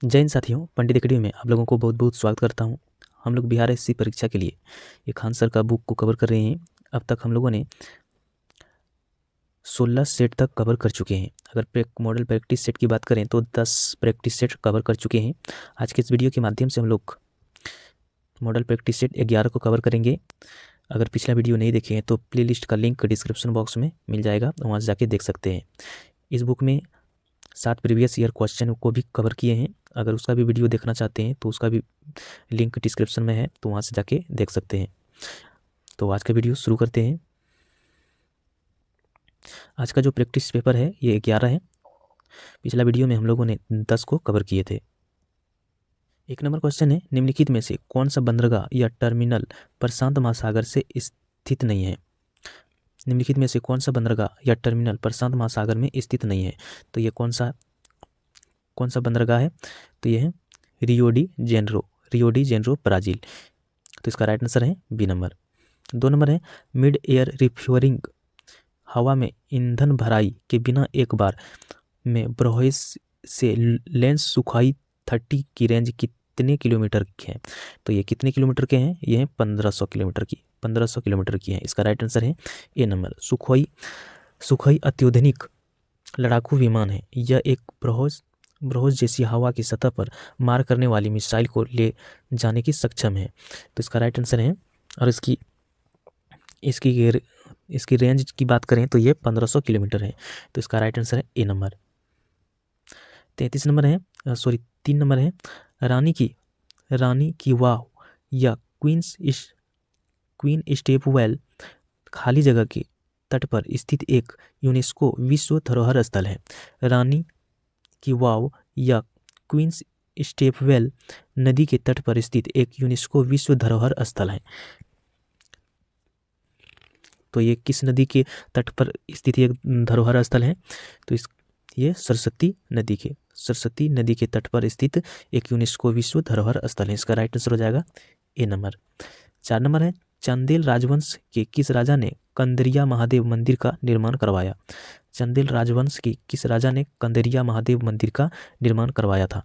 जय हिंद साथियों, पंडित एकेडमी में आप लोगों को बहुत बहुत स्वागत करता हूं। हम लोग बिहार एसएससी परीक्षा के लिए ये खान सर का बुक को कवर कर रहे हैं। अब तक हम लोगों ने 16 सेट तक कवर कर चुके हैं। अगर मॉडल प्रैक्टिस सेट की बात करें तो 10 प्रैक्टिस सेट कवर कर चुके हैं। आज के इस वीडियो के माध्यम से हम लोग मॉडल प्रैक्टिस सेट 11 को कवर करेंगे। अगर पिछला वीडियो नहीं देखे हैं तो प्लेलिस्ट का लिंक डिस्क्रिप्शन बॉक्स में मिल जाएगा, वहाँ से जाके देख सकते हैं। इस बुक में 7 प्रीवियस ईयर क्वेश्चन को भी कवर किए हैं। अगर उसका भी वीडियो देखना चाहते हैं तो उसका भी लिंक डिस्क्रिप्शन में है, तो वहाँ से जाके देख सकते हैं। तो आज का वीडियो शुरू करते हैं। आज का जो प्रैक्टिस पेपर है ये 11 है। पिछला वीडियो में हम लोगों ने 10 को कवर किए थे। 1 नंबर क्वेश्चन है, निम्नलिखित में से कौन सा बंदरगाह या टर्मिनल प्रशांत महासागर से स्थित नहीं है? निम्नलिखित में से कौन सा बंदरगाह या टर्मिनल प्रशांत महासागर में स्थित नहीं है? तो ये कौन सा बंदरगाह है? तो ये है रियो डी जेनेरो ब्राज़ील। तो इसका राइट आंसर है बी नंबर। 2 नंबर है, मिड एयर रिफ्यूअलिंग, हवा में ईंधन भराई के बिना एक बार में ब्रोहेस से लेंस सुखाई 30 की रेंज कितने किलोमीटर की है? तो ये कितने किलोमीटर के हैं? ये है 1500 किलोमीटर की है। इसका राइट आंसर है ए नंबर। सुखोई अत्याधुनिक लड़ाकू विमान है। यह एक ब्रोहस जैसी हवा की सतह पर मार करने वाली मिसाइल को ले जाने की सक्षम है। तो इसका राइट आंसर है, और इसकी रेंज की बात करें तो ये 1500 किलोमीटर है। तो इसका राइट आंसर है ए नंबर। 3 नंबर है, रानी की वाव या क्वीन स्टेपवेल खाली जगह के तट पर स्थित एक यूनेस्को विश्व धरोहर स्थल है। रानी की वाव या क्वीन स्टेपवेल नदी के तट पर स्थित एक यूनेस्को विश्व धरोहर स्थल है। तो ये किस नदी के तट पर स्थित एक धरोहर स्थल है? तो ये सरस्वती नदी के तट पर स्थित एक यूनेस्को विश्व धरोहर स्थल है। इसका राइट आंसर हो जाएगा ए नंबर। 4 नंबर है, चंदेल राजवंश के किस राजा ने कंदरिया महादेव मंदिर का निर्माण करवाया? चंदेल राजवंश की किस राजा ने कंदरिया महादेव मंदिर का निर्माण करवाया था?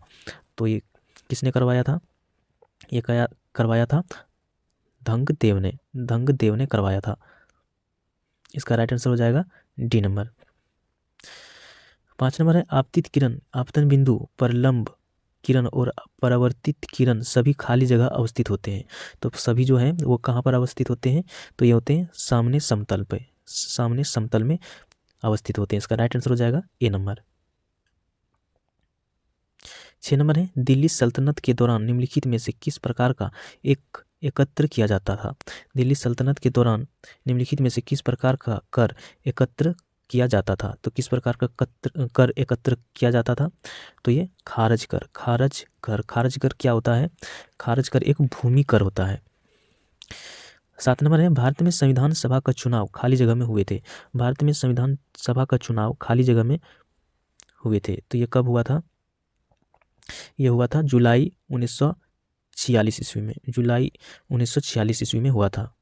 तो ये किसने करवाया था? ये करवाया था धंगदेव ने करवाया था। इसका राइट आंसर हो जाएगा डी नंबर। 5 नंबर है, आपतित किरण, आपतन बिंदु पर लंब किरण और परावर्तित किरण सभी खाली जगह अवस्थित होते हैं। तो सभी जो हैं वो कहाँ पर अवस्थित होते हैं? तो ये होते हैं सामने समतल में अवस्थित होते हैं। इसका राइट आंसर हो जाएगा ए नंबर। 6 नंबर है, दिल्ली सल्तनत के दौरान निम्नलिखित में से किस प्रकार का एकत्र किया जाता था? दिल्ली सल्तनत के दौरान निम्नलिखित में से किस प्रकार का कर एकत्र किया जाता था? तो किस प्रकार का कर एकत्र किया जाता था? तो ये खारज कर क्या होता है? खारज कर एक भूमि कर होता है। 7 नंबर है, भारत में संविधान सभा का चुनाव खाली जगह में हुए थे। भारत में संविधान सभा का चुनाव खाली जगह में हुए थे। तो ये कब हुआ था? ये हुआ था जुलाई 1946 ईस्वी में। जुलाई 1946 ईस्वी में हुआ था।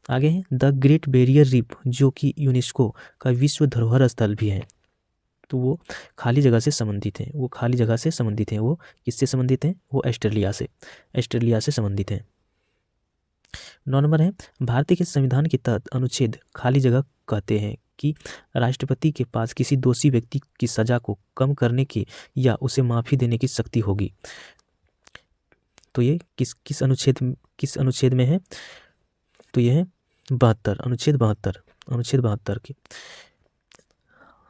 आगे है, द ग्रेट बैरियर रीफ, जो कि यूनेस्को का विश्व धरोहर स्थल भी है। तो वो खाली जगह से संबंधित हैं। वो किससे संबंधित हैं? वो ऑस्ट्रेलिया से संबंधित हैं। 9 नंबर है, भारतीय के संविधान के तहत अनुच्छेद खाली जगह कहते हैं कि राष्ट्रपति के पास किसी दोषी व्यक्ति की सजा को कम करने की या उसे माफ़ी देने की शक्ति होगी। तो ये किस अनुच्छेद में है? तो ये है 72, अनुच्छेद 72 की।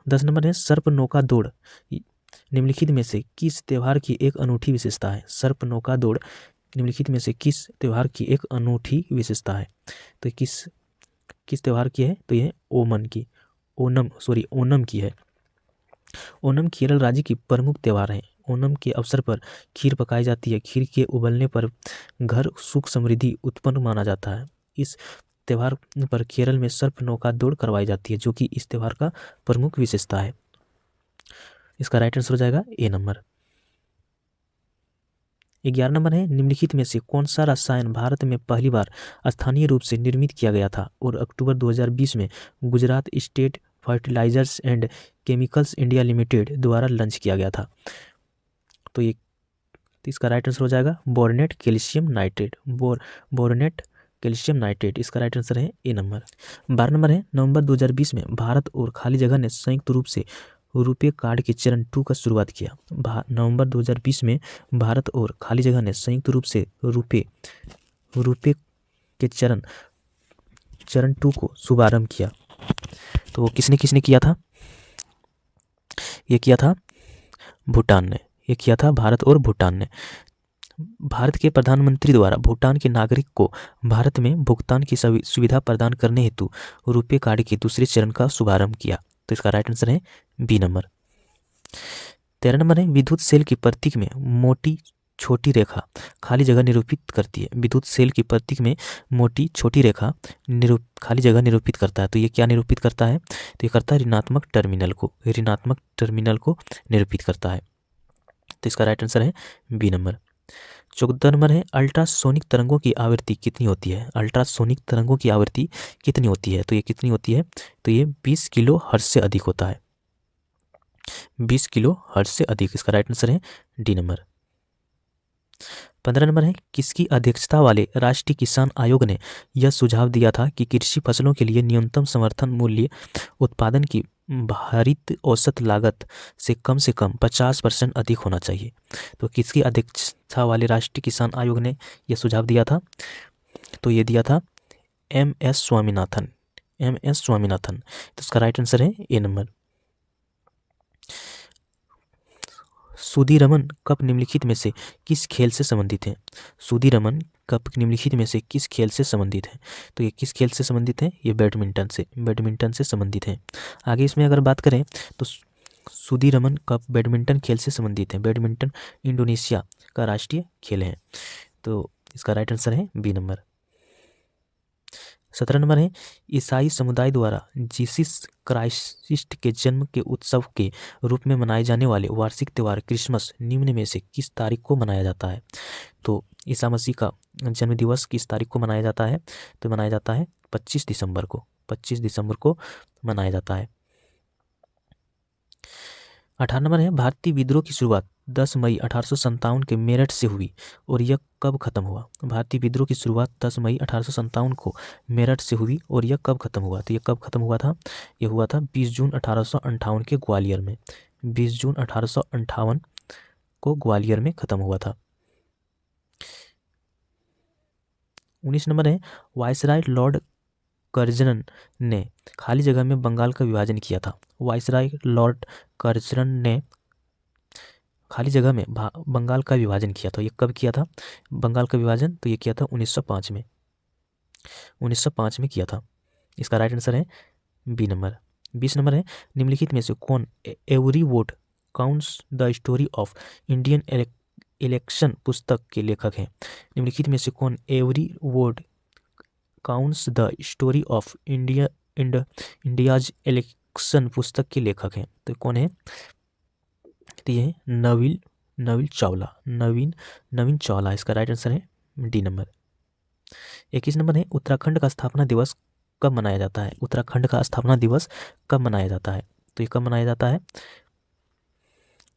10 नंबर है, सर्प नौका दौड़ निम्नलिखित में से किस त्योहार की एक अनूठी विशेषता है? सर्प नौका दौड़ निम्नलिखित में से किस त्योहार की एक अनूठी विशेषता है? तो किस त्योहार की है? तो यह ओणम की है। ओणम केरल राज्य की प्रमुख त्योहार है। ओणम के अवसर पर खीर पकाई जाती है। खीर के उबलने पर घर सुख समृद्धि उत्पन्न माना जाता है। इस त्यौहार पर केरल में सर्प नौका दौड़ करवाई जाती है, जो कि इस त्यौहार का प्रमुख विशेषता है। इसका राइट आंसर हो जाएगा ए नंबर। 11 नंबर है, निम्नलिखित में से कौन सा रसायन भारत में पहली बार स्थानीय रूप से निर्मित किया गया था और अक्टूबर 2020 में Gujarat state fertilizers and chemicals India limited द्वारा लॉन्च किया गया था? तो ये तो इसका राइट आंसर हो जाएगा बोरोनेट कैल्शियम नाइट्रेट। बोरोनेट कैल्शियम नाइट्रेट, इसका राइट आंसर है ए नंबर। 12 नंबर है, नवंबर 2020 में भारत और खाली जगह ने संयुक्त रूप से रुपे कार्ड के चरण 2 का शुरुआत किया। नवंबर 2020 में भारत और खाली जगह ने संयुक्त रूप से रुपे के चरण 2 को शुभारंभ किया। तो किसने किसने किया था? ये किया था भूटान ने, ये किया था भारत और भूटान ने। भारत के प्रधानमंत्री द्वारा भूटान के नागरिक को भारत में भुगतान की सुविधा प्रदान करने हेतु रुपे कार्ड के दूसरे चरण का शुभारंभ किया। तो इसका राइट आंसर है बी नंबर। 13 नंबर है, विद्युत सेल की प्रतीक में मोटी छोटी रेखा खाली जगह निरूपित करती है। विद्युत सेल की प्रतीक में मोटी छोटी रेखा खाली जगह निरूपित करता है। तो ये क्या निरूपित करता है? तो ये करता है ऋणात्मक टर्मिनल को, ऋणात्मक टर्मिनल को निरूपित करता है। तो इसका राइट आंसर है बी नंबर। 14 नंबर है, अल्ट्रासोनिक तरंगों की आवृत्ति कितनी होती है? अल्ट्रासोनिक तरंगों की आवृत्ति कितनी होती है? तो ये कितनी होती है? तो ये 20 किलो हर्ट्ज से अधिक होता है, 20 किलो हर्ट्ज से अधिक। इसका राइट आंसर है डी नंबर। 15 नंबर है, किसकी अध्यक्षता वाले राष्ट्रीय किसान आयोग ने यह सुझाव दिया था कि कृषि फसलों के लिए न्यूनतम समर्थन मूल्य उत्पादन की भारित औसत लागत से कम 50% अधिक होना चाहिए? तो किसकी अध्यक्षता वाले राष्ट्रीय किसान आयोग ने यह सुझाव दिया था? तो ये दिया था MS स्वामीनाथन, MS स्वामीनाथन। तो इसका राइट आंसर है ए नंबर। सुधीरमन कप निम्नलिखित में से किस खेल से संबंधित है? सुधीरमन कप निम्नलिखित में से किस खेल से संबंधित है? तो ये किस खेल से संबंधित है? ये बैडमिंटन से संबंधित है। आगे इसमें अगर बात करें तो सुधीरमन कप बैडमिंटन खेल से संबंधित है। बैडमिंटन इंडोनेशिया का राष्ट्रीय खेल है। तो इसका राइट आंसर है बी नंबर। 17 नंबर है, ईसाई समुदाय द्वारा जीसस क्राइस्ट के जन्म के उत्सव के रूप में मनाए जाने वाले वार्षिक त्यौहार क्रिसमस निम्न में से किस तारीख को मनाया जाता है? तो ईसा मसीह का जन्म दिवस किस तारीख को मनाया जाता है? तो मनाया जाता है 25 दिसंबर को, 25 दिसंबर को मनाया जाता है। 18 नंबर है, भारतीय विद्रोह की शुरुआत 10 मई 1857 के मेरठ से हुई और यह कब खत्म हुआ? भारतीय विद्रोह की शुरुआत 10 मई 1857 को मेरठ से हुई और यह कब खत्म हुआ? तो यह कब खत्म हुआ था? यह हुआ था 20 जून 1858 के ग्वालियर में, 20 जून 1858 को ग्वालियर में खत्म हुआ था। 19 नंबर है, वायसराय लॉर्ड कर्जनन ने खाली जगह में बंगाल का विभाजन किया था। वायसराय लॉर्ड कर्जनन ने खाली जगह में बंगाल का विभाजन किया था। ये कब किया था बंगाल का विभाजन? तो ये किया था 1905 में, 1905 में किया था। इसका राइट आंसर है बी नंबर। 20 नंबर है, निम्नलिखित में से कौन every vote counts the story of Indian election पुस्तक के लेखक हैं? निम्नलिखित में से कौन every vote counts the story of India's election पुस्तक के लेखक हैं? तो कौन है? तो ये नवीन चावला, नवीन चावला। इसका राइट आंसर है डी नंबर। 21 नंबर है, उत्तराखंड का स्थापना दिवस कब मनाया जाता है? उत्तराखंड का स्थापना दिवस कब मनाया जाता है? तो ये कब मनाया जाता है?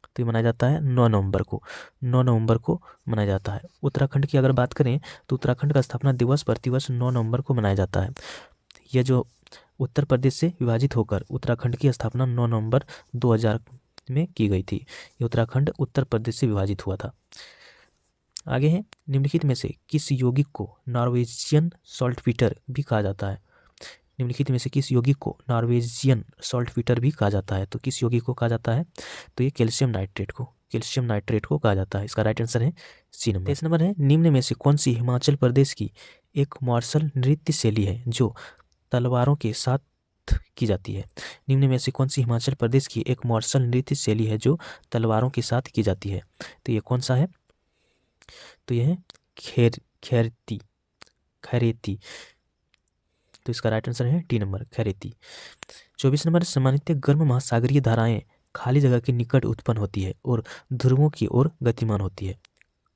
तो ये मनाया जाता है 9 नवंबर को, 9 नवंबर को मनाया जाता है। उत्तराखंड की अगर बात करें तो उत्तराखंड का स्थापना दिवस प्रतिवर्ष 9 नवंबर को मनाया जाता है। यह जो उत्तर प्रदेश से विभाजित होकर उत्तराखंड की स्थापना 9 नवंबर 2000 में की गई थी। ये उत्तराखंड उत्तर प्रदेश से विभाजित हुआ था। आगे है, निम्नलिखित में से किस यौगिक को नॉर्वेजियन सॉल्टपीटर भी कहा जाता है? निम्नलिखित में से किस यौगिक को नॉर्वेजियन सॉल्टपीटर भी कहा जाता है? तो किस यौगिक को कहा जाता है? तो ये कैल्शियम नाइट्रेट को कहा जाता है। इसका राइट आंसर है सी नंबर। 23 नंबर है, निम्न में से कौन सी हिमाचल प्रदेश की एक मार्शल नृत्य शैली है जो तलवारों के साथ की जाती है? निम्न में से कौन सी हिमाचल प्रदेश की एक मार्शल नृत्य शैली है जो तलवारों के साथ की जाती है? तो ये कौन सा है? तो यह है खैरेती। तो इसका राइट आंसर है डी नंबर, खैरेती। 24 नंबर, सामान्यतः गर्म महासागरीय धाराएं खाली जगह के निकट उत्पन्न होती है और ध्रुवों की ओर गतिमान होती है।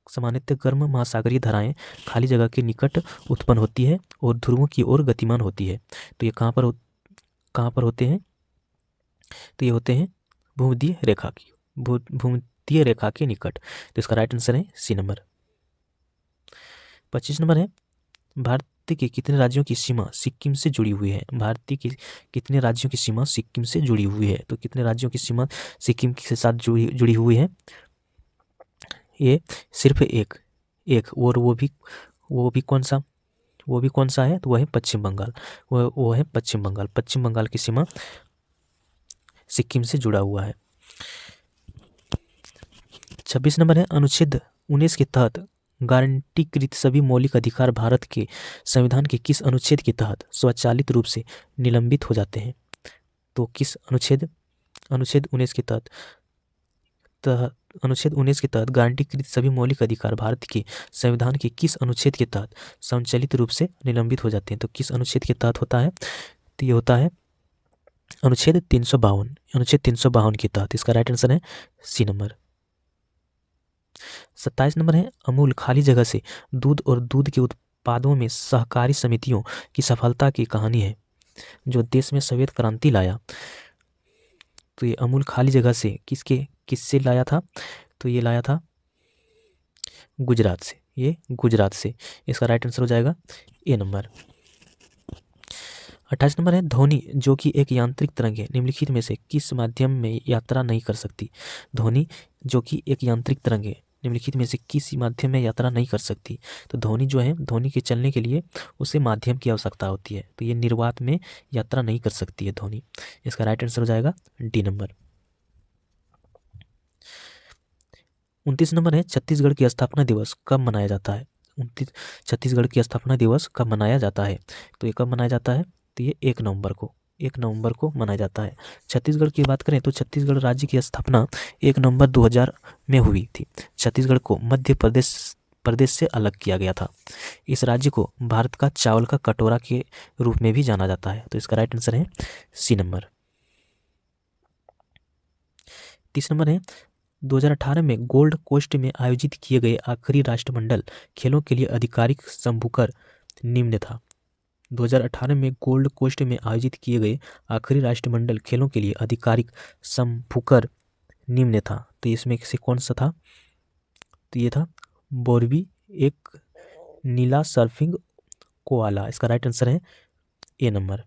सामान्यतः गर्म महासागरीय धाराएं खाली जगह के निकट उत्पन्न होती है और ध्रुवों की ओर गतिमान होती है। तो ये कहाँ पर होते हैं? तो ये होते हैं भूमध्य रेखा की भूमध्य रेखा के निकट। तो इसका राइट आंसर है सी नंबर। 25 नंबर है, भारत के कितने राज्यों की सीमा सिक्किम से जुड़ी हुई है? भारत के कितने राज्यों की सीमा सिक्किम से जुड़ी हुई है? तो कितने राज्यों की सीमा सिक्किम के साथ जुड़ी हुई है? ये सिर्फ एक और वो भी कौन सा है? तो वह है पश्चिम बंगाल। वो है पश्चिम बंगाल। पश्चिम बंगाल की सीमा सिक्किम से जुड़ा हुआ है। 26 नंबर है, अनुच्छेद 19 के तहत गारंटीकृत सभी मौलिक अधिकार भारत के संविधान के किस अनुच्छेद के तहत स्वचालित रूप से निलंबित हो जाते हैं? तो किस अनुच्छेद 19 के तहत अनुच्छेद 19 के तहत गारंटीकृत सभी मौलिक अधिकार भारत के संविधान के किस अनुच्छेद के तहत स्वचालित रूप से निलंबित हो जाते हैं? तो किस अनुच्छेद के तहत होता है? तो ये होता है अनुच्छेद 352। अनुच्छेद 352 के तहत। इसका राइट आंसर है सी नंबर। 27 नंबर है, अमूल खाली जगह से दूध और दूध के उत्पादों में सहकारी समितियों की सफलता की कहानी है जो देश में श्वेत क्रांति लाया। तो ये अमूल खाली जगह से किससे लाया था? तो ये लाया था गुजरात से। ये गुजरात से। इसका राइट आंसर हो जाएगा ए नंबर। 28 नंबर है, ध्वनि जो कि एक यांत्रिक तरंग है निम्नलिखित में से किस माध्यम में यात्रा नहीं कर सकती? ध्वनि जो कि एक यांत्रिक तरंग है निम्नलिखित में से किस माध्यम में यात्रा नहीं कर सकती? तो ध्वनि जो है, ध्वनि के चलने के लिए उसे माध्यम की आवश्यकता होती है। तो ये निर्वात में यात्रा नहीं कर सकती है ध्वनि। इसका राइट आंसर हो जाएगा डी नंबर। 29 नंबर है, छत्तीसगढ़ की स्थापना दिवस कब मनाया जाता है? छत्तीसगढ़ की स्थापना दिवस कब मनाया जाता है? तो ये कब मनाया जाता है? तो ये 1 नवंबर को मनाया जाता है। छत्तीसगढ़ की बात करें तो छत्तीसगढ़ राज्य की स्थापना 1 नवंबर 2000 में हुई थी। छत्तीसगढ़ को मध्य प्रदेश से अलग किया गया था। इस राज्य को भारत का चावल का कटोरा के रूप में भी जाना जाता है। तो इसका राइट आंसर है सी नंबर। 30 नंबर है, 2018 में गोल्ड कोस्ट में आयोजित किए गए आखिरी राष्ट्रमंडल खेलों के लिए आधिकारिक संभूकर निम्न था। 2018 में गोल्ड कोस्ट में आयोजित किए गए आखिरी राष्ट्रमंडल खेलों के लिए आधिकारिक संभूकर निम्न था। तो इसमें से कौन सा था? तो ये था बोरबी एक नीला सर्फिंग कोआला। इसका राइट आंसर है ए नंबर।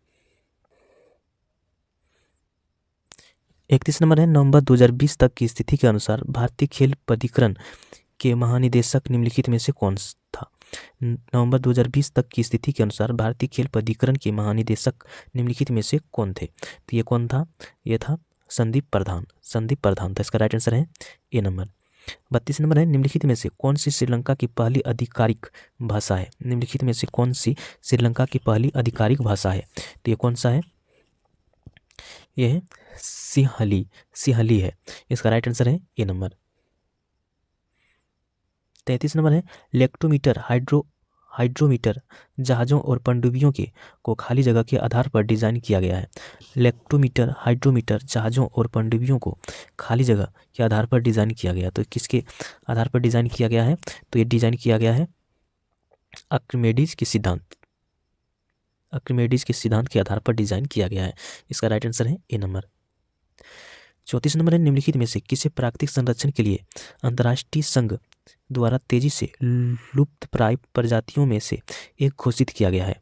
31 नंबर है, नवंबर 2020 तक की स्थिति के अनुसार भारतीय खेल प्राधिकरण के महानिदेशक निम्नलिखित में से कौन था? नवंबर 2020 तक की स्थिति के अनुसार भारतीय खेल प्राधिकरण के महानिदेशक निम्नलिखित में से कौन थे? तो ये कौन था? ये था संदीप प्रधान था। इसका राइट आंसर है ए नंबर। 32 नंबर है, निम्नलिखित में से कौन सी श्रीलंका की पहली आधिकारिक भाषा है? निम्नलिखित में से कौन सी श्रीलंका की पहली आधिकारिक भाषा है? तो ये कौन सा है? ये है सिंहली है। इसका राइट आंसर है ए नंबर। 33 नंबर है, लेक्टोमीटर हाइड्रोमीटर जहाज़ों और पनडुब्बियों को खाली जगह के आधार पर डिज़ाइन किया गया है। लेक्टोमीटर हाइड्रोमीटर जहाज़ों और पनडुब्बियों को खाली जगह के आधार पर डिज़ाइन किया गया। तो किसके आधार पर डिज़ाइन किया गया है? तो ये डिज़ाइन किया गया है आर्किमेडीज के सिद्धांत के आधार पर डिज़ाइन किया गया है। इसका राइट आंसर है ए नंबर। 34 नंबर है, निम्नलिखित में से किसे प्राकृतिक संरक्षण के लिए अंतर्राष्ट्रीय संघ द्वारा तेजी से लुप्तप्राय प्रजातियों में से एक घोषित किया गया है?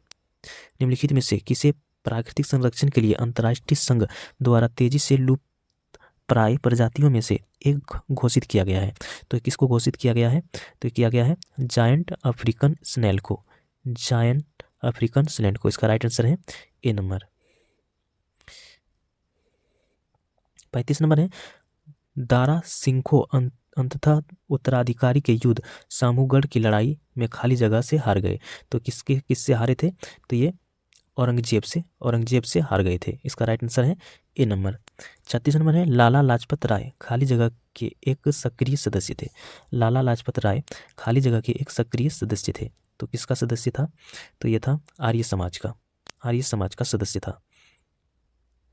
निम्नलिखित में से किसे प्राकृतिक संरक्षण के लिए अंतर्राष्ट्रीय संघ द्वारा तेजी से लुप्तप्राय प्रजातियों में से एक घोषित किया गया है? तो किसको घोषित किया गया है? तो किया गया है जायंट अफ्रीकन स्नेल को। इसका राइट आंसर है ए नंबर। 35 नंबर है, दारा सिंघो अंततः उत्तराधिकारी के युद्ध सामूगढ़ की लड़ाई में खाली जगह से हार गए। तो किससे हारे थे? तो ये औरंगजेब से हार गए थे। इसका राइट आंसर है ए नंबर। 36 नंबर है, लाला लाजपत राय खाली जगह के एक सक्रिय सदस्य थे। लाला लाजपत राय खाली जगह के एक सक्रिय सदस्य थे। तो किसका सदस्य था? तो ये था आर्य समाज का सदस्य था।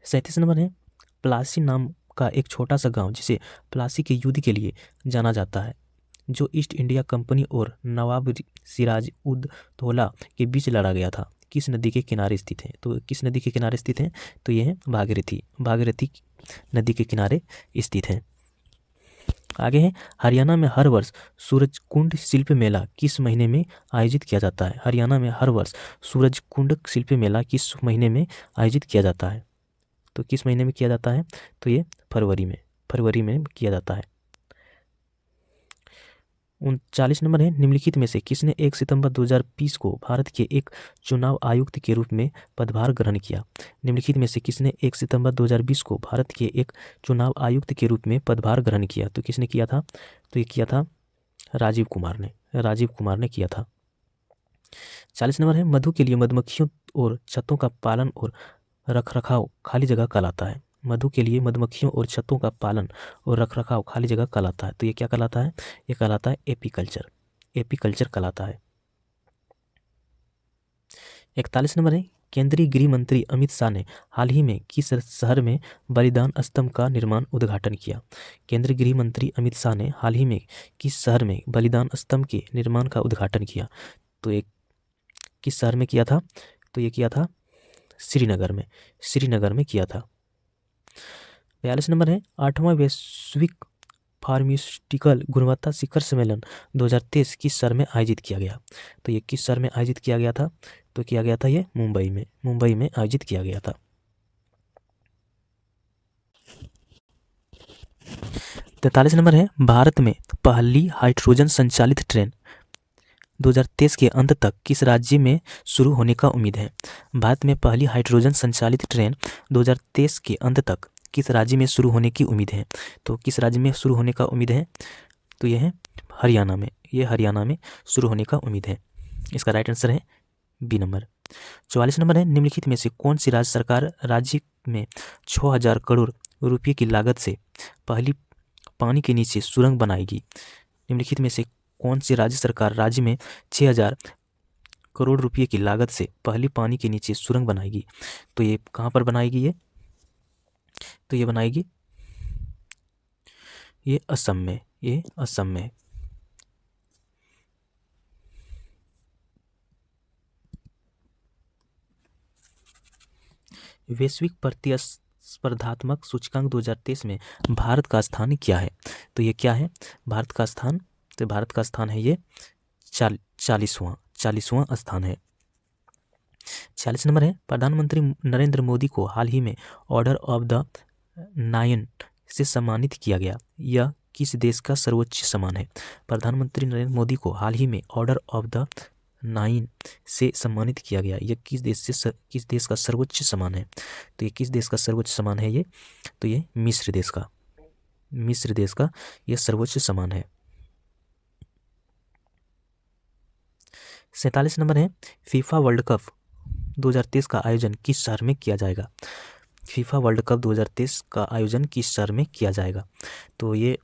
37 नंबर है, प्लासी नाम का एक छोटा सा गांव जिसे प्लासी के युद्ध के लिए जाना जाता है, जो ईस्ट इंडिया कंपनी और नवाब सिराज उद दौला के बीच लड़ा गया था, किस नदी के किनारे स्थित है? तो किस नदी के किनारे स्थित है? तो यह है भागीरथी नदी के किनारे स्थित है। आगे है हरियाणा में हर वर्ष सूरजकुंड शिल्प मेला किस महीने में आयोजित किया जाता है। हरियाणा में हर वर्ष सूरजकुंड शिल्प मेला किस महीने में आयोजित किया जाता है। तो किस महीने में किया जाता है, तो ये फरवरी में किया जाता है। 39 नंबर है निम्नलिखित में से किसने 1 सितंबर 2020 को भारत के एक चुनाव आयुक्त के रूप में पदभार ग्रहण किया। निम्नलिखित में से किसने 1 सितंबर 2020 को भारत के एक चुनाव आयुक्त के रूप में पदभार ग्रहण किया। तो किसने किया था, तो ये किया था राजीव कुमार ने किया था। 40 नंबर है मधु के लिए मधुमक्खियों और छत्तों का पालन और रखरखाव खाली जगह कहलाता है। मधु के लिए मधुमक्खियों और छत्तों का पालन और रखरखाव खाली जगह कहलाता है। तो ये क्या कहलाता है, ये कहलाता है एपीकल्चर कहलाता है। 41 नंबर है केंद्रीय गृह मंत्री अमित शाह ने हाल ही में किस शहर में बलिदान स्तंभ का निर्माण उद्घाटन किया। केंद्रीय गृह मंत्री अमित शाह ने हाल ही में किस शहर में बलिदान स्तंभ के निर्माण का उद्घाटन किया। तो ये किस शहर में किया था, तो ये किया था श्रीनगर में किया था। 42 नंबर है 8वां वैश्विक फार्मास्यूटिकल गुणवत्ता शिखर सम्मेलन 2023 किस शहर में आयोजित किया गया। तो ये किस शहर में आयोजित किया गया था, तो किया गया था ये मुंबई में आयोजित किया गया था। 43 नंबर है भारत में पहली हाइड्रोजन संचालित ट्रेन 2023 के अंत तक किस राज्य में शुरू होने का उम्मीद है। भारत में पहली हाइड्रोजन संचालित ट्रेन 2023 के अंत तक किस राज्य में शुरू होने की उम्मीद है। तो किस राज्य में शुरू होने का उम्मीद है, तो यह है हरियाणा में शुरू होने का उम्मीद है। इसका राइट आंसर है बी नंबर। 44 नंबर है निम्नलिखित में से कौन सी राज्य सरकार राज्य में 6000 करोड़ रुपये की लागत से पहली पानी के नीचे सुरंग बनाएगी। निम्नलिखित में से कौन सी राज्य सरकार राज्य में 6000 करोड़ रुपये की लागत से पहली पानी के नीचे सुरंग बनाएगी। तो ये कहाँ पर बनाएगी, तो ये बनाएगी ये असम में। वैश्विक प्रतिस्पर्धात्मक सूचकांक 2023 में भारत का स्थान क्या है। तो ये क्या है भारत का स्थान, तो भारत का स्थान है ये 40वां स्थान है। 46 नंबर है प्रधानमंत्री नरेंद्र मोदी को हाल ही में ऑर्डर ऑफ द नाइन से सम्मानित किया गया। यह किस देश का सर्वोच्च सम्मान है। प्रधानमंत्री नरेंद्र मोदी को हाल ही में ऑर्डर ऑफ द 9 से सम्मानित किया गया। यह किस देश का सर्वोच्च सम्मान है। तो ये किस देश का सर्वोच्च सम्मान है, तो ये मिस्र देश का यह सर्वोच्च सम्मान है। 47 नंबर है फीफा वर्ल्ड कप 2023 का आयोजन किस शहर में किया जाएगा। फीफा वर्ल्ड कप 2023 का आयोजन किस शहर में किया जाएगा। तो ये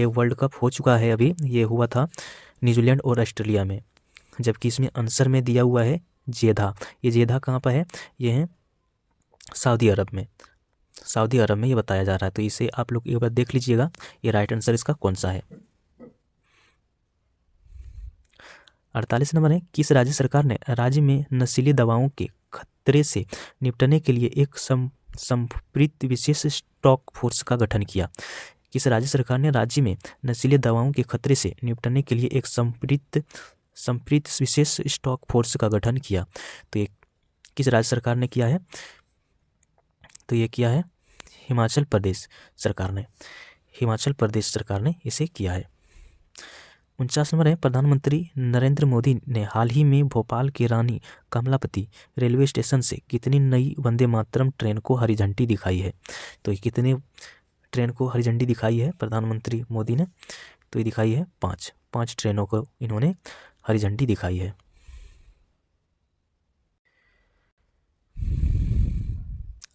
वर्ल्ड कप हो चुका है, अभी ये हुआ था न्यूजीलैंड और ऑस्ट्रेलिया में, जबकि इसमें आंसर में दिया हुआ है जेदा। ये जेदा कहाँ पर है, ये है सऊदी अरब में ये बताया जा रहा है। तो इसे आप लोग एक बार देख लीजिएगा, ये राइट आंसर इसका कौन सा है। 48 नंबर है किस राज्य सरकार ने राज्य में नशीली दवाओं के खतरे से निपटने के लिए एक संप्रीत विशेष टास्क फोर्स का गठन किया। किस राज्य सरकार ने राज्य में नशीली दवाओं के खतरे से निपटने के लिए एक संप्रीत विशेष टास्क फोर्स का गठन किया। तो ये किस राज्य सरकार ने किया है, तो ये किया है हिमाचल प्रदेश सरकार ने इसे किया है। 49 नंबर है प्रधानमंत्री नरेंद्र मोदी ने हाल ही में भोपाल के रानी कमलापति रेलवे स्टेशन से कितनी नई वंदे मातरम ट्रेन को हरी झंडी दिखाई है। तो ये कितने ट्रेन को हरी झंडी दिखाई है प्रधानमंत्री मोदी ने, तो ये दिखाई है 5 ट्रेनों को इन्होंने हरी झंडी दिखाई है।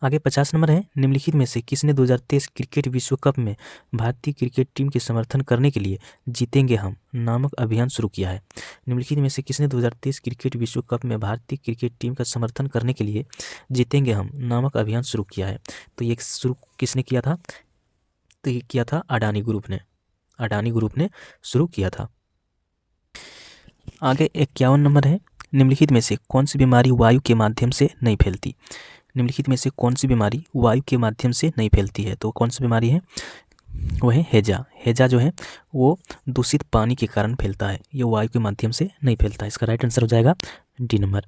आगे 50 नंबर है निम्नलिखित में से किसने 2023 क्रिकेट विश्व कप में भारतीय क्रिकेट टीम के समर्थन करने के लिए जीतेंगे हम नामक अभियान शुरू किया है। निम्नलिखित में से किसने 2023 क्रिकेट विश्व कप में भारतीय क्रिकेट टीम का समर्थन करने के लिए जीतेंगे हम नामक अभियान शुरू किया है। तो ये शुरू किसने किया था, तो ये किया था अडानी ग्रुप ने शुरू किया था। आगे 51 नंबर है निम्नलिखित में से कौन सी बीमारी वायु के माध्यम से नहीं फैलती। निम्नलिखित में से कौन सी बीमारी वायु के माध्यम से नहीं फैलती है। तो कौन सी बीमारी है, वो है हैजा। हैजा जो है वो दूषित पानी के कारण फैलता है, ये वायु के माध्यम से नहीं फैलता है। इसका राइट आंसर हो जाएगा डी नंबर।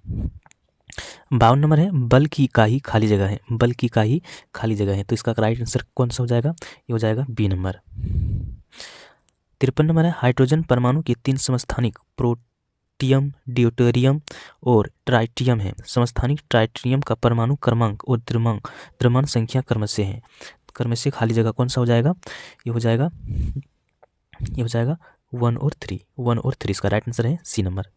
52 नंबर है बल की इकाई खाली जगह है। बल की इकाई खाली जगह है, तो इसका राइट आंसर कौन सा हो जाएगा? ये हो जाएगा बी नंबर। 53 नंबर है हाइड्रोजन परमाणु के 3 समस्थानिक प्रोटियम, ड्यूटेरियम और ट्राइटियम है। समस्थानिक ट्राइटियम का परमाणु क्रमांक और द्रव्यमान संख्या क्रमशः है। क्रमशः खाली जगह कौन सा हो जाएगा? ये हो जाएगा 1 और 3। 1 और 3 इसका राइट आंसर है सी नंबर।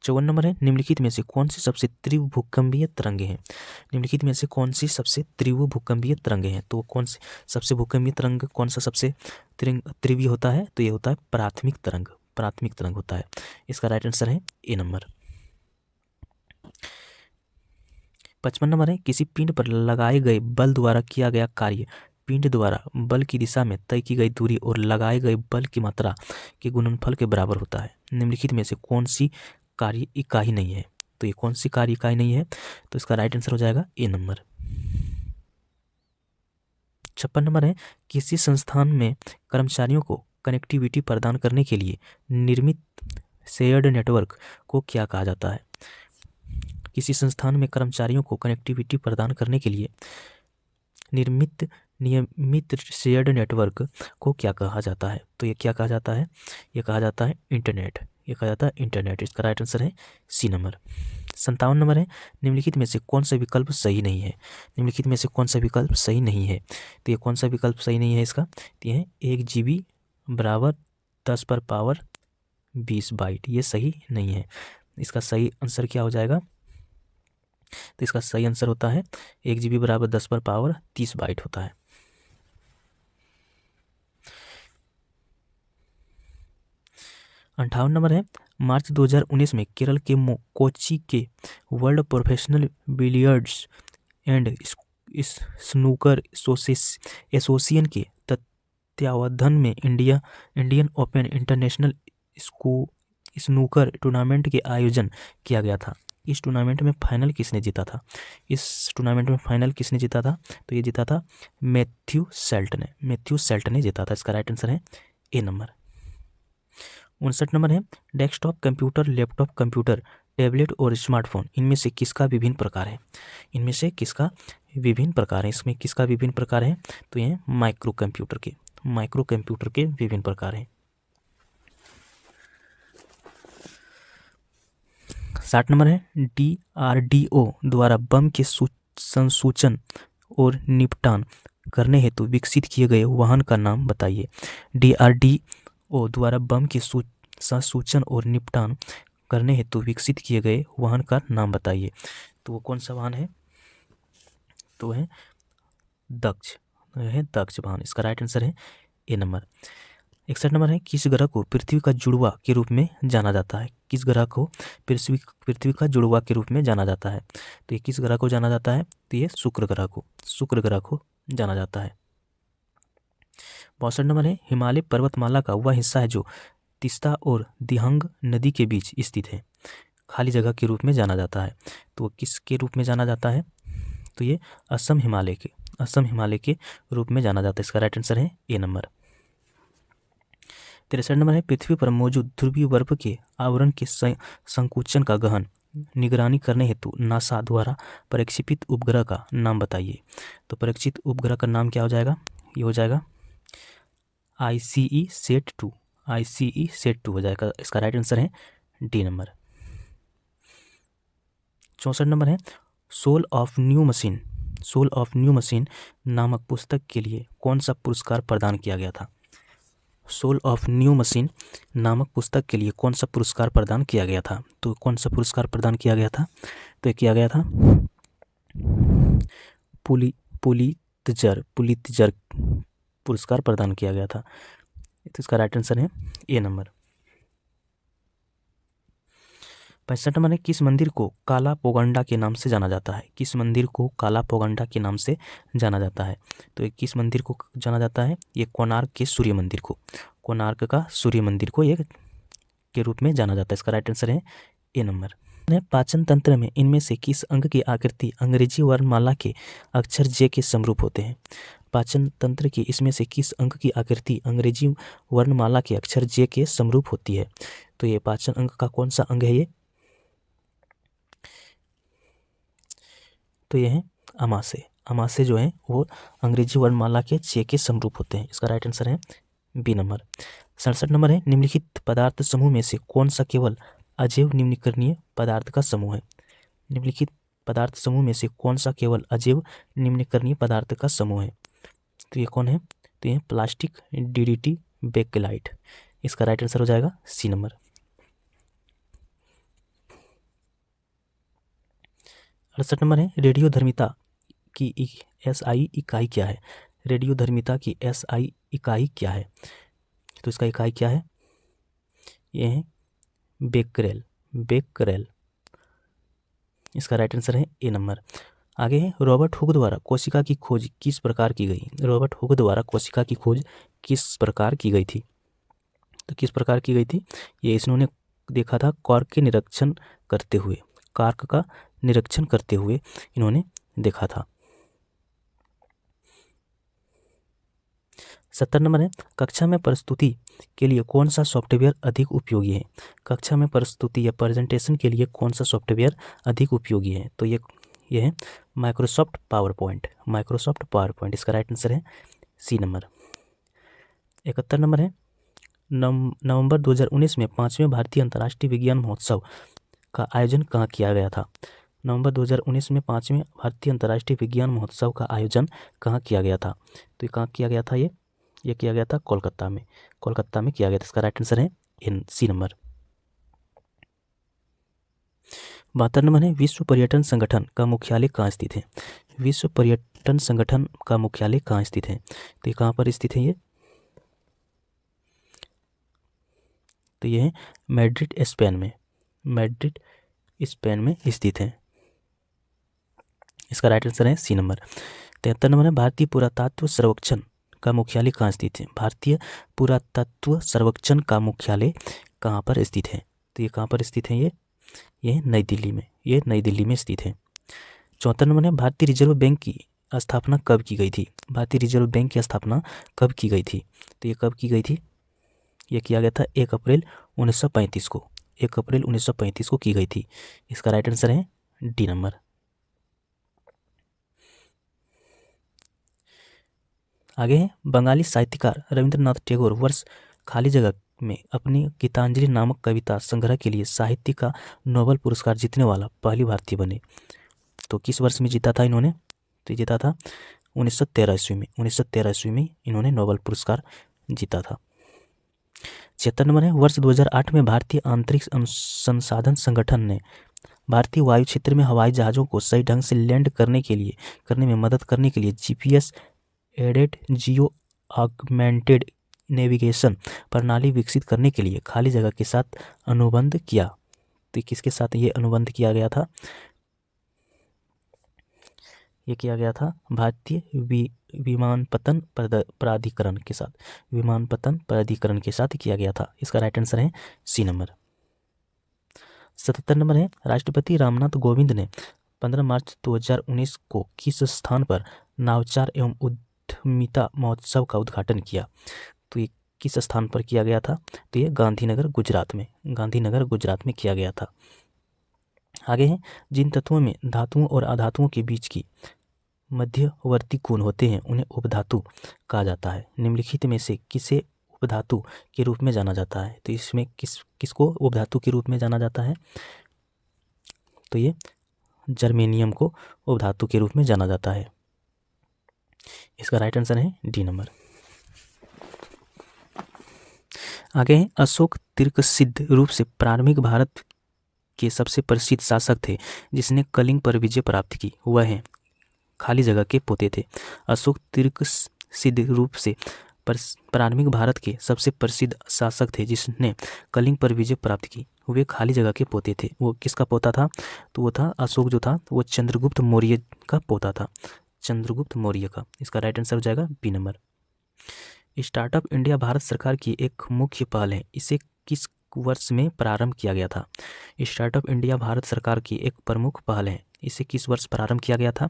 54 नंबर है निम्नलिखित में से कौन सी सबसे तीव्र भूकंपीय तरंगे हैं? निम्नलिखित में से कौन सी सबसे तीव्र भूकंपीय तरंगे हैं? तो कौन सी सबसे भूकंपीय तरंग, कौन सा सबसे तीव्र होता है? तो ये होता है प्राथमिक तरंग। प्राथमिक तरंग होता है। इसका राइट आंसर है ए नंबर। 55 नंबर है किसी पिंड पर लगाए गए बल द्वारा किया गया कार्य पिंड द्वारा बल की दिशा में तय की गई दूरी और लगाए गए बल की मात्रा के गुणनफल के बराबर होता है। निम्नलिखित में से कौन सी कार्य इकाई नहीं है? तो ये कौन सी कार्य इकाई नहीं है? तो इसका राइट आंसर हो जाएगा ए नंबर। 56 नंबर है किसी संस्थान में कर्मचारियों को कनेक्टिविटी प्रदान करने के लिए निर्मित शेयर्ड नेटवर्क को क्या कहा जाता है? किसी संस्थान में कर्मचारियों को कनेक्टिविटी प्रदान करने के लिए नियमित शेयर्ड नेटवर्क को क्या कहा जाता है? तो ये क्या कहा जाता है? ये कहा जाता है इंटरनेट। ये कहा जाता है इंटरनेट। इसका राइट आंसर है सी नंबर। 57 नंबर है निम्नलिखित में से कौन सा विकल्प सही नहीं है? निम्नलिखित में से कौन सा विकल्प सही नहीं है? तो ये कौन सा विकल्प सही नहीं है इसका? तो ये है 1 GB बराबर 10 पर पावर 20 बाइट। ये सही नहीं है। इसका सही आंसर क्या हो जाएगा? तो इसका सही आंसर होता है 1 GB बराबर 10 पर पावर 30 बाइट होता है। 58 नंबर है मार्च 2019 में केरल के कोच्चि के world professional billiards and snooker association के तत्वावधान में Indian open international snooker tournament के आयोजन किया गया था। इस टूर्नामेंट में फाइनल किसने जीता था? तो ये जीता था मैथ्यू सेल्ट ने जीता था। इसका राइट आंसर है ए नंबर। 59 नंबर है desktop computer, laptop computer, tablet और स्मार्टफोन इनमें से किसका विभिन्न प्रकार है? इनमें से किसका विभिन्न प्रकार है? इसमें किसका विभिन्न प्रकार है? तो ये माइक्रो कंप्यूटर के विभिन्न प्रकार हैं। 60 नंबर है DRDO द्वारा बम के संसूचन और निपटान करने हेतु विकसित किए गए वाहन का नाम बताइए। DRDO द्वारा बम के संसूचन और निपटान करने हेतु विकसित किए गए वाहन का नाम बताइए। तो वो कौन सा वाहन है? तो है दक्ष वाहन। इसका राइट आंसर है ए नंबर। 61 नंबर है किस ग्रह को पृथ्वी का जुड़वा के रूप में जाना जाता है? किस ग्रह को पृथ्वी का जुड़वा के रूप में जाना जाता है? तो ये किस ग्रह को जाना जाता है? तो ये शुक्र ग्रह को जाना जाता है। 62 नंबर है हिमालय पर्वतमाला का वह हिस्सा है जो तीस्ता और दिहंग नदी के बीच स्थित है, खाली जगह के रूप में जाना जाता है। तो किसके रूप में जाना जाता है? तो ये असम हिमालय के रूप में जाना जाता है। इसका राइट आंसर है ए नंबर। 63 नंबर है पृथ्वी पर मौजूद ध्रुवीय बर्फ के आवरण के संकुचन का गहन निगरानी करने हेतु नासा द्वारा प्रक्षेपित उपग्रह का नाम बताइए। तो प्रक्षेपित उपग्रह का नाम क्या हो जाएगा? ये हो जाएगा ICESat 2 हो जाएगा। इसका राइट आंसर है डी नंबर। 64 नंबर है सोल ऑफ न्यू मशीन नामक पुस्तक के लिए कौन सा पुरस्कार प्रदान किया गया था? सोल ऑफ न्यू मशीन नामक पुस्तक के लिए कौन सा पुरस्कार प्रदान किया गया था? तो कौन सा पुरस्कार प्रदान किया गया था? तो किया गया था पुलित्जर पुरस्कार प्रदान किया गया था। तो इसका राइट आंसर है ए नंबर। 65 नंबर है किस मंदिर को काला पोगंडा के नाम से जाना जाता है? किस मंदिर को काला पोगंडा के नाम से जाना जाता है? तो ये किस मंदिर को जाना जाता है? ये कोणार्क का सूर्य मंदिर को ये के रूप में जाना जाता है। इसका राइट आंसर है ए नंबर। पाचन तंत्र में इनमें से किस अंग की आकृति अंग्रेजी वर्णमाला के अक्षर जे के समरूप होते हैं? पाचन तंत्र की इसमें से किस अंग की आकृति अंग्रेजी वर्णमाला के अक्षर जे के समरूप होती है? तो ये पाचन अंग का कौन सा अंग है ये? तो ये है आमाशय। आमाशय जो है वो अंग्रेजी वर्णमाला के जे के समरूप होते हैं। इसका राइट आंसर है बी नंबर। 67 नंबर है, निम्नलिखित पदार्थ समूह में से कौन सा केवल अजैव निम्नीकरणीय पदार्थ का समूह है? निम्नलिखित पदार्थ समूह में से कौन सा केवल अजैव निम्नीकरणीय पदार्थ का समूह है? तो ये कौन है? तो ये प्लास्टिक, डीडीटी, बेकेलाइट। इसका राइट आंसर हो जाएगा सी नंबर। 68 नंबर है, रेडियोधर्मिता की एसआई इकाई क्या है? रेडियोधर्मिता की एसआई इकाई क्या है? तो इसका इकाई क्या है? ये है बेकरेल। बेकरेल। इसका राइट आंसर है ए नंबर। आगे है, रॉबर्ट हुक द्वारा कोशिका की खोज किस प्रकार की गई? रॉबर्ट हुक द्वारा कोशिका की खोज किस प्रकार की गई थी? तो किस प्रकार की गई थी? ये इन्होंने देखा था कॉर्क के निरीक्षण करते हुए। कॉर्क का निरीक्षण करते हुए इन्होंने देखा था। 70 नंबर है, कक्षा में प्रस्तुति के लिए कौन सा सॉफ्टवेयर अधिक उपयोगी है? कक्षा में प्रस्तुति या प्रेजेंटेशन के लिए कौन सा सॉफ्टवेयर अधिक उपयोगी है? तो ये है Microsoft power point. Microsoft power point. इसका राइट आंसर है सी नंबर। 71 नंबर है, नवंबर 2019 में 5वें भारतीय अंतर्राष्ट्रीय विज्ञान महोत्सव का आयोजन कहाँ किया गया था? नवंबर 2019 में 5वें भारतीय अंतर्राष्ट्रीय विज्ञान महोत्सव का आयोजन कहाँ किया गया था? तो ये कहाँ किया गया था? ये किया गया था कोलकाता में। कोलकाता में किया गया था। इसका राइट आंसर है सी नंबर। 72 नंबर है, विश्व पर्यटन संगठन का मुख्यालय कहाँ स्थित है? विश्व पर्यटन संगठन का मुख्यालय कहाँ स्थित है? तो ये कहाँ पर स्थित है ये? तो ये है मैड्रिड, स्पेन में। मैड्रिड, स्पेन में स्थित है। इसका राइट आंसर है सी नंबर। 73 नंबर है, भारतीय पुरातत्व सर्वेक्षण का मुख्यालय कहाँ स्थित है? भारतीय पुरातत्व सर्वेक्षण का मुख्यालय कहाँ पर स्थित है? तो ये कहाँ पर स्थित है? ये नई दिल्ली में। ये नई दिल्ली में स्थित है। 74 नंबर है, भारतीय रिजर्व बैंक की स्थापना कब की गई थी? भारतीय रिजर्व बैंक की स्थापना कब की गई थी? तो ये कब की गई थी? ये किया गया था 1 अप्रैल 1935 को। 1 अप्रैल 1935 को की गई थी। इसका राइट आंसर है डी नंबर। आगे है, बंगाली साहित्यकार रविंद्रनाथ टैगोर वर्ष खाली जगह में अपनी गीतांजलि नामक कविता संग्रह के लिए साहित्य का नोबेल पुरस्कार जीतने वाला पहली भारतीय बने। तो किस वर्ष में जीता था इन्होंने? तो जीता था 1913 ईस्वी में। 1913 ईस्वी में इन्होंने नोबेल पुरस्कार जीता था। 76 नंबर है, वर्ष 2008 में भारतीय अंतरिक्ष अनुसंधान संगठन ने भारतीय वायु क्षेत्र में हवाई जहाज़ों को सही ढंग से लैंड करने में मदद करने के लिए GPS aided geo augmented navigation प्रणाली विकसित करने के लिए खाली जगह के साथ अनुबंध किया। तो किसके साथ ये अनुबंध किया गया था? ये किया गया था भारतीय विमानपत्तन प्राधिकरण के साथ। विमानपत्तन प्राधिकरण के साथ किया गया था। इसका राइट आंसर है सी नंबर। 77 नंबर है, राष्ट्रपति रामनाथ कोविंद ने 15 मार्च 2019 को किस स्थान पर नवाचार एवं उद्यमिता महोत्सव का उद्घाटन किया? तो ये किस स्थान पर किया गया था? तो ये गांधीनगर, गुजरात में। गांधीनगर, गुजरात में किया गया था। आगे है, जिन तत्वों में धातुओं और अधातुओं के बीच की मध्यवर्ती कोण होते हैं उन्हें उपधातु कहा जाता है। निम्नलिखित में से किसे उपधातु के रूप में जाना जाता है? तो इसमें किसको उपधातु के रूप में जाना जाता है? तो ये जर्मेनियम को उपधातु के रूप में जाना जाता है। इसका राइट आंसर है डी नंबर। आगे है, अशोक तर्कसिद्ध रूप से प्रारंभिक भारत के सबसे प्रसिद्ध शासक थे जिसने कलिंग पर विजय प्राप्त की। वह है, खाली जगह के पोते थे। अशोक तर्कसिद्ध रूप से प्रारंभिक भारत के सबसे प्रसिद्ध शासक थे जिसने कलिंग पर विजय प्राप्त की। वे खाली जगह के पोते थे। वो किसका पोता था? तो वो था अशोक जो था वो चंद्रगुप्त मौर्य का पोता था। चंद्रगुप्त मौर्य का। इसका राइट आंसर हो जाएगा B number. Startup India Bharat सरकार की एक मुख्य पहल है। इसे किस वर्ष में प्रारंभ किया गया था? स्टार्टअप इंडिया भारत सरकार की एक प्रमुख पहल है। इसे किस वर्ष प्रारंभ किया गया था?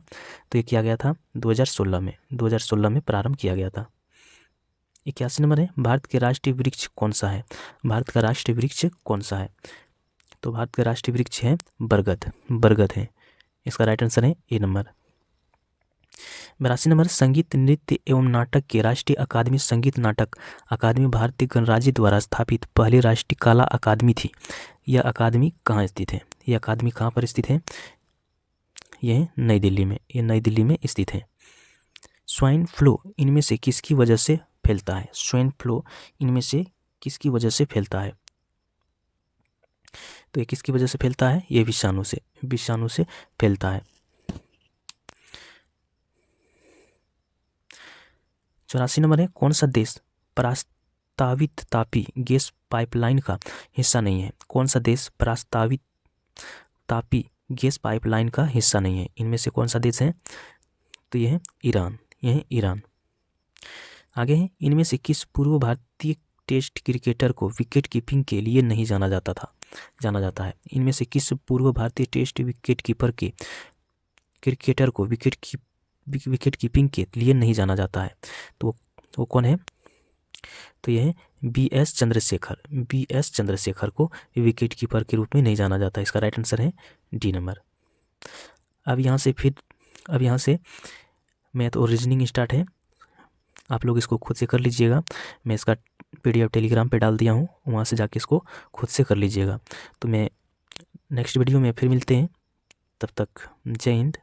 तो ये किया गया था 2016 में। 2016 में प्रारंभ किया गया था। 81 नंबर है, भारत के राष्ट्रीय वृक्ष कौन सा है? भारत का राष्ट्रीय वृक्ष कौन सा है? तो भारत का राष्ट्रीय वृक्ष है बरगद। बरगद है। इसका राइट आंसर है ए नंबर। 82 नंबर, संगीत नृत्य एवं नाटक के राष्ट्रीय अकादमी संगीत नाटक अकादमी भारतीय गणराज्य द्वारा स्थापित पहली राष्ट्रीय कला अकादमी थी। यह अकादमी कहाँ स्थित है? यह अकादमी कहाँ पर स्थित है? यह नई दिल्ली में। यह नई दिल्ली में स्थित है। स्वाइन फ्लू इनमें से किसकी वजह से फैलता है? स्वाइन फ्लू इनमें से किसकी वजह से फैलता है? तो ये किसकी वजह से फैलता है? ये विषाणु से फैलता है। 84 नंबर है, कौन सा देश प्रस्तावित तापी गैस पाइपलाइन का हिस्सा नहीं है? कौन सा देश प्रस्तावित तापी गैस पाइपलाइन का हिस्सा नहीं है? इनमें से कौन सा देश है? तो यह है ईरान। यह है ईरान। आगे है, इनमें से किस पूर्व भारतीय टेस्ट क्रिकेटर को विकेट कीपिंग के लिए नहीं जाना जाता है? इनमें से किस पूर्व भारतीय टेस्ट विकेट कीपर के क्रिकेटर को विकेट कीपिंग के लिए नहीं जाना जाता है? तो वो कौन है? तो यह है बी.एस. चंद्रशेखर। बी.एस. चंद्रशेखर को विकेट कीपर के रूप में नहीं जाना जाता। इसका राइट आंसर है डी नंबर। अब यहाँ से मैथ और रीजनिंग स्टार्ट है। आप लोग इसको खुद से कर लीजिएगा। मैं इसका PDF टेलीग्राम पे डाल दिया हूँ, वहाँ से जाके इसको खुद से कर लीजिएगा। तो मैं नेक्स्ट वीडियो में फिर मिलते हैं। तब तक जय हिंद।